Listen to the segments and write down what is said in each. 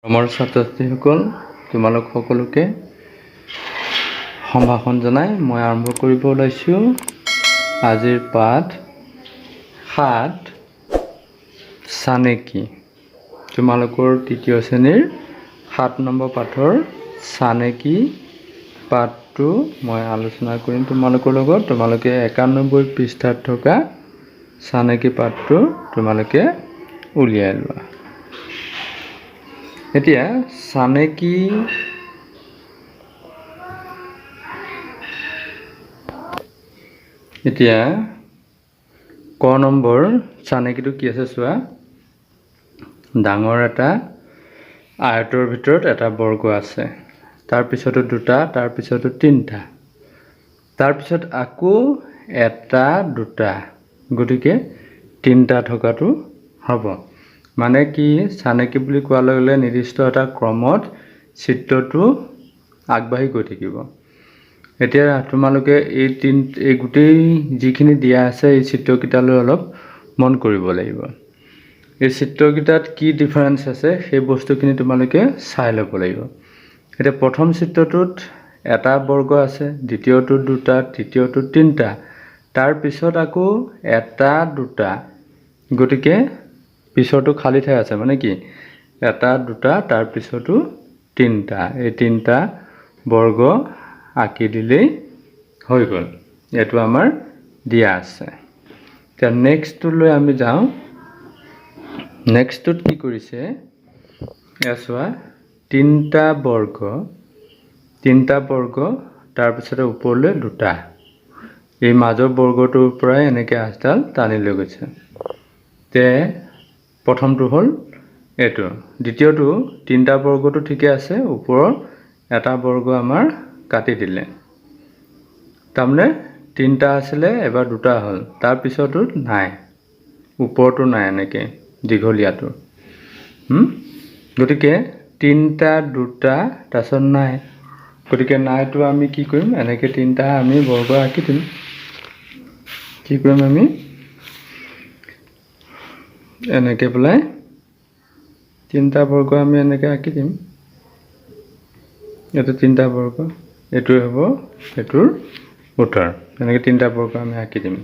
আমাৰ ছাত্ৰ-ছাত্ৰীসকল তোমালোক সকলোকে সম্ভাষণ জনাই মই আৰম্ভ কৰিব ওলাইছোঁ আজিৰ পাঠ 7 চানেকি। তোমালোকৰ তৃতীয় শ্ৰেণীৰ 7 নম্বৰ পাঠৰ চানেকি পাঠটো মই আলোচনা কৰিম তোমালোকৰ লগত। তোমালোকে 91 পৃষ্ঠাত থকা চানেকি পাঠটো তোমালোকে উলিয়াই লোৱা। এতিয়া চানেকি ক নম্বৰ চানেকিটো কি আছে চোৱা। ডাঙৰ এটা আয়তৰ ভিতৰত এটা বৰ্গ আছে, তাৰপিছতো দুটা, তাৰপিছতো তিনিটা, তাৰপিছত আকৌ এটা দুটা, গতিকে তিনিটা থকাটো হ'ব। মানে কি, চানেকি বুলি কোৱাৰ লগে লগে নিৰ্দিষ্ট এটা ক্ৰমত চিত্ৰটো আগবাঢ়ি গৈ থাকিব। এতিয়া তোমালোকে এই গোটেই যিখিনি দিয়া আছে এই চিত্ৰকেইটালৈ অলপ মন কৰিব লাগিব। এই চিত্ৰকেইটাত কি ডিফাৰেঞ্চ আছে সেই বস্তুখিনি তোমালোকে চাই ল'ব লাগিব। এতিয়া প্ৰথম চিত্ৰটোত এটা বৰ্গ আছে, দ্বিতীয়টোত দুটা, তৃতীয়টোত তিনিটা, তাৰপিছত আকৌ এটা দুটা, গতিকে পিছৰটো খালী ঠাই আছে। মানে কি, এটা দুটা তাৰপিছতো তিনিটা, এই তিনিটা বৰ্গ আঁকি দিলেই হৈ গ'ল। এইটো আমাৰ দিয়া আছে। এতিয়া নেক্সটটোলৈ আমি যাওঁ। নেক্সটটোত কি কৰিছে চোৱা, তিনিটা বৰ্গ তাৰপিছতে ওপৰলৈ দুটা, এই মাজৰ বৰ্গটোৰ পৰাই এনেকৈ আঁচডাল টানি লৈ গৈছে। তে প্ৰথমটো হ'ল এইটো, দ্বিতীয়টো তিনিটা বৰ্গটো ঠিকে আছে, ওপৰৰ এটা বৰ্গ আমাৰ কাটি দিলে। তাৰমানে তিনিটা আছিলে এবাৰ দুটা হ'ল, তাৰপিছতো নাই, ওপৰতো নাই, এনেকৈ দীঘলীয়াটো। গতিকে তিনিটা দুটা তাৰপিছত নাই, গতিকে নাইটো আমি কি কৰিম, এনেকৈ তিনিটা আমি বৰ্গ আঁকি দিম। কি কৰিম আমি, এনেকৈ পেলাই তিনিটা বৰ্গ আমি এনেকৈ আঁকি দিম। এইটো তিনিটা বৰ্গ, এইটোৱে হ'ব এইটোৰ উত্তৰ। এনেকৈ তিনিটা বৰ্গ আমি আঁকি দিম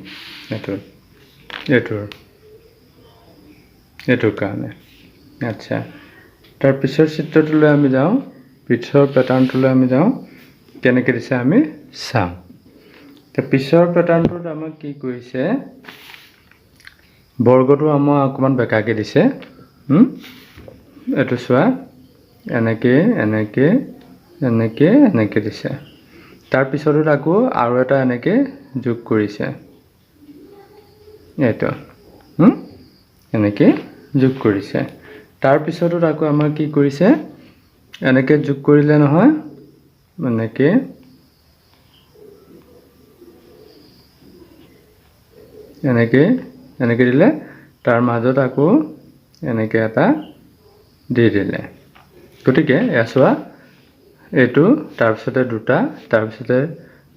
এইটোৰ কাৰণে। আচ্ছা, তাৰ পিছৰ চিত্ৰটোলৈ আমি যাওঁ, পিছৰ পেটাৰ্ণটোলৈ আমি যাওঁ, কেনেকৈ দিছে আমি চাম। এতিয়া পিছৰ পেটাৰ্ণটোত আমাক কি কৰিছে, বৰ্গটো আমাক অকণমান বেকাকৈ দিছে। এইটো চোৱা, এনেকৈ দিছে। তাৰপিছতো আকৌ আৰু এটা এনেকৈ যোগ কৰিছে, এইটো এনেকৈ যোগ কৰিছে। তাৰপিছতো আকৌ আমাৰ কি কৰিছে, এনেকৈ যোগ কৰিলে নহয়, এনেকৈ দিলে, তাৰ মাজত আকৌ এনেকৈ এটা দি দিলে। গতিকে চোৱা, এইটো তাৰপিছতে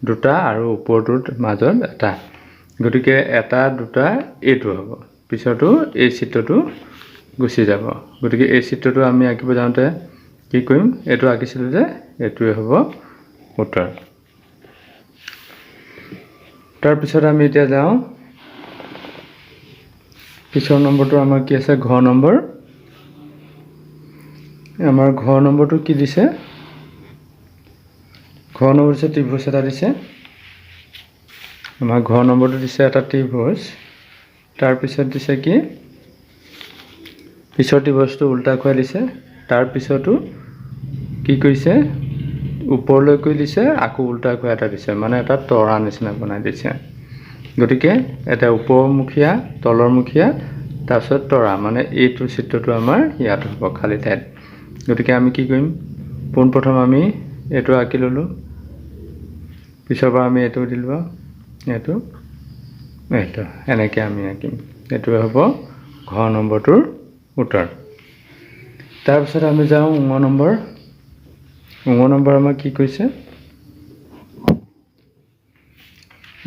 দুটা আৰু ওপৰটোৰ মাজত এটা, গতিকে এটা দুটা এইটো হ'ব। পিছতো এই চিত্ৰটো গুচি যাব। গতিকে এই চিত্ৰটো আমি আঁকিব যাওঁতে কি কৰিম, এইটো আঁকিছিলোঁ যে এইটোৱে হ'ব উত্তৰ। তাৰপিছত আমি এতিয়া যাওঁ, পিছৰ নম্বৰটো আমাৰ কি আছে, ঘ নম্বৰ। আমাৰ ঘ নম্বৰটো কি দিছে, ঘ নম্বৰ দিছে ত্ৰিভুজ এটা দিছে। আমাৰ ঘ নম্বৰটো দিছে এটা ত্ৰিভুজ, তাৰপিছত দিছে কি, পিছৰ ত্ৰিভুজটো উল্টা খুৱাই দিছে। তাৰপিছতো কি কৰিছে, ওপৰলৈ কৰি দিছে, আকৌ উল্টা খুৱাই এটা দিছে, মানে এটা তৰা নিচিনা বনাই দিছে। গতিকে এটা ওপৰমুখীয়া, তলৰমুখীয়া, তাৰপিছত তৰা, মানে এইটো চিত্ৰটো আমাৰ ইয়াত হ'ব খালী ঠাইত। গতিকে আমি কি কৰিম, পোনপ্ৰথম আমি এইটো আঁকি ল'লোঁ, পিছৰ পৰা আমি এইটো দিলোঁ, এইটো এনেকৈ আমি আঁকিম। এইটোৱে হ'ব ঘ নম্বৰটোৰ উত্তৰ। তাৰপিছত আমি যাওঁ ঙ নম্বৰ। ঙ নম্বৰ আমাৰ কি কৈছে,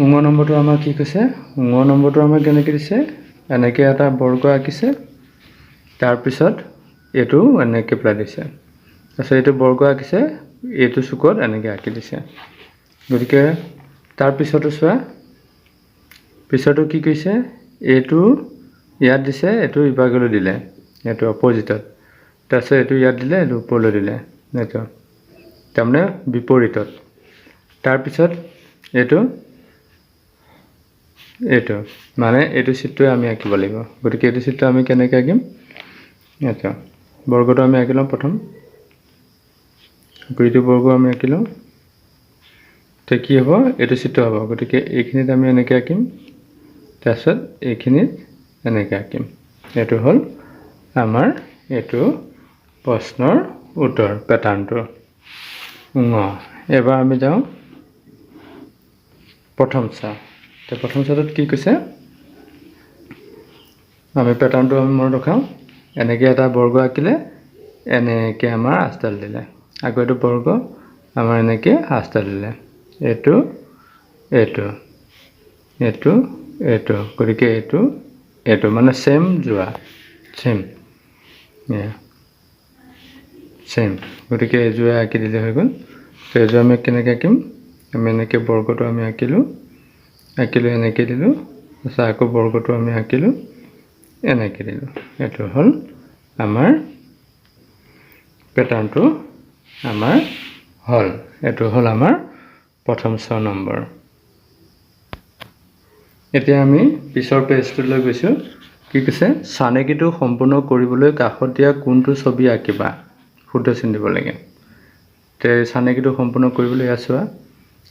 ঙ নম্বৰটো আমাৰ কি কৈছে, ঙ নম্বৰটো আমাক কেনেকৈ দিছে, এনেকৈ এটা বৰ্গ আঁকিছে, তাৰপিছত এইটো এনেকৈ পেলাই দিছে। তাৰপিছত এইটো বৰ্গ আঁকিছে, এইটো চুকত এনেকৈ আঁকি দিছে। গতিকে তাৰপিছতো চোৱা, পিছতো কি কৰিছে, এইটো ইয়াত দিছে, এইটো ইভাগলৈ দিলে, এইটো অপজিটত। তাৰপিছত এইটো ইয়াত দিলে, এইটো ওপৰলৈ দিলে, এইটো তাৰমানে বিপৰীতত। তাৰপিছত এইটো মানে এইটো চিত্ৰই আমি আঁকিব লাগিব। গতিকে এইটো চিত্ৰ আমি কেনেকৈ আঁকিম, এইটো বৰ্গটো আমি আঁকি লওঁ প্ৰথম। এইটো বৰ্গ আমি আঁকি লওঁ, তেতিয়া কি হ'ব, এইটো চিত্ৰ হ'ব। গতিকে এইখিনিত আমি এনেকৈ আঁকিম, তাৰপিছত এইখিনিত এনেকৈ আঁকিম। এইটো হ'ল আমাৰ এইটো প্ৰশ্নৰ উত্তৰ, পেটাৰ্ণটো। এবাৰ আমি যাওঁ প্ৰথম চা। প্ৰথম চাটোত কি কৈছে, আমি পেটাৰ্ণটো আমি মনত ৰখাওঁ। এনেকৈ এটা বৰ্গ আঁকিলে, এনেকৈ আমাৰ আঁচডাল দিলে। আকৌ এইটো বৰ্গ আমাৰ এনেকৈ আঁচডাল দিলে। এইটো গতিকে এইটো মানে ছেম যোৱা, ছেম। গতিকে এইযোৰে আঁকি দিলে হৈ গ'ল। তো এইযোৰ আমি কেনেকৈ আঁকিম, আমি এনেকৈ বৰ্গটো আমি আঁকিলোঁ, এনেকৈ দিলোঁ। তাৰপিছত আকৌ বৰ্গটো আমি আঁকিলোঁ, এনেকৈ দিলোঁ। এইটো হ'ল আমাৰ পেটাৰ্ণটো আমাৰ হ'ল। এইটো হ'ল আমাৰ প্ৰথম 6 নম্বৰ। এতিয়া আমি পিছৰ পেজটোলৈ গৈছোঁ। কি কৈছে, চানেকিটো সম্পূৰ্ণ কৰিবলৈ কাষত দিয়া কোনটো ছবি আঁকিবা, শুদ্ধ চিন দিব লাগে। তে চানেকিটো সম্পূৰ্ণ কৰিবলৈ ইয়াত চোৱা,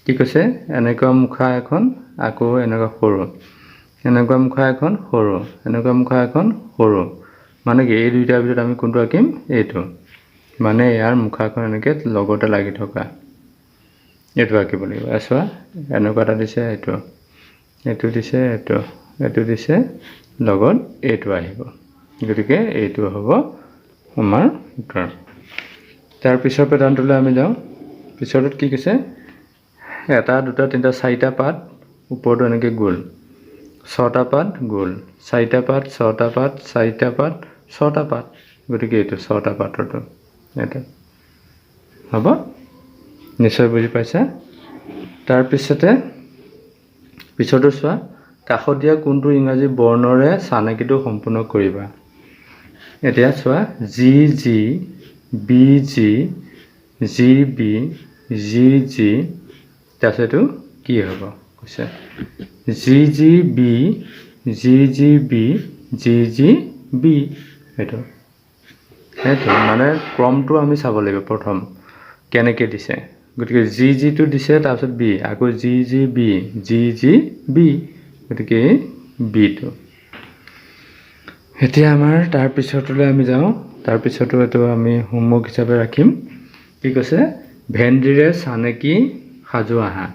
কি কৈছে, এনেকুৱা মুখা এখন, আকৌ এনেকুৱা সৰু, এনেকুৱা মুখা এখন সৰু, এনেকুৱা মুখা এখন সৰু। মানে কি, এই দুইটাৰ ভিতৰত আমি কোনটো আঁকিম, এইটো। মানে ইয়াৰ মুখাখন এনেকৈ লগতে লাগি থকা, এইটো আঁকিব লাগিব। চোৱা, এনেকুৱা এটা দিছে, এইটো দিছে, এইটো দিছে, লগত এইটো আহিব। গতিকে এইটো হ'ব আমাৰ উত্তৰ। তাৰ পিছৰ পেটাৰ্ণটোলৈ আমি যাওঁ। পিছৰটোত কি কৈছে, 1 2 3 4টা পাত, ওপৰটো এনেকৈ গোল, 6টা পাত গোল, 4টা পাত, 6টা পাত, 4টা পাত, 6টা পাত। গতিকে এইটো 6টা পাতৰটো, এইটো হ'ব। নিশ্চয় বুজি পাইছা। তাৰপিছতে পিছৰটো চোৱা, কাষত দিয়া কোনটো ইংৰাজী বৰ্ণৰে চানেকিটো সম্পূৰ্ণ কৰিবা। এতিয়া চোৱা, G, B, G, B, G, তাৰপিছত এইটো কি হ'ব, কৈছে G, B, G, B, G, B. সেইটো মানে ক্ৰমটো আমি চাব লাগিব প্ৰথম, কেনেকৈ দিছে। গতিকে জিটো দিছে, তাৰপিছত বি, আকৌ জি, বি, জি, বি। গতিকে বিটো। এতিয়া আমাৰ তাৰপিছৰটোলৈ আমি যাওঁ। তাৰপিছতো এইটো আমি হোমৱৰ্ক হিচাপে ৰাখিম। কি কৈছে, ভেন্দিৰে চানেকি সাজু আহা।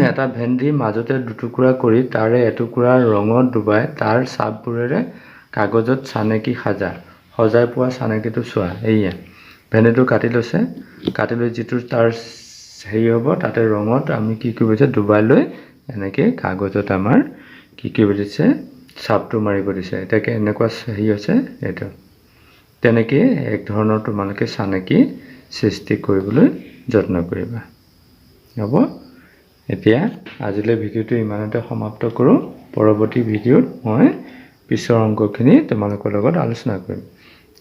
এটা ভেন্দি মাজতে দুটুকুৰা কৰি তাৰে এটুকুৰা ৰঙত ডুবাই তাৰ চাপবোৰেৰে কাগজত চানেকি সজাই পোৱা চানেকিটো চোৱা। এইয়া ভেন্দিটো কাটি লৈছে, কাটি লৈ যিটো তাৰ হেৰি হ'ব, তাতে ৰঙত আমি কি কৰিব দিছে, ডুবাই লৈ এনেকৈ কাগজত আমাৰ কি কৰিব দিছে, চাপটো মাৰিব দিছে। এতিয়া এনেকুৱা হেৰি হৈছে, এইটো তেনেকৈ এক ধৰণৰ তোমালোকে চানেকি সৃষ্টি কৰিবলৈ যত্ন কৰিবা, হ'ব। এতিয়া আজিলৈ ভিডিঅ'টো ইমানতে সমাপ্ত কৰোঁ। পৰৱৰ্তী ভিডিঅ'ত মই পিছৰ অংকখিনি তোমালোকৰ লগত আলোচনা কৰিম।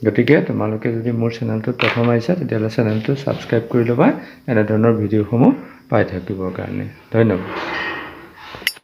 গতিকে তোমালোকে যদি মোৰ চেনেলটোত প্ৰথম আহিছা, তেতিয়াহ'লে চেনেলটো ছাবস্ক্ৰাইব কৰি ল'বা, এনেধৰণৰ ভিডিঅ'সমূহ পাই থাকিবৰ কাৰণে। ধন্যবাদ।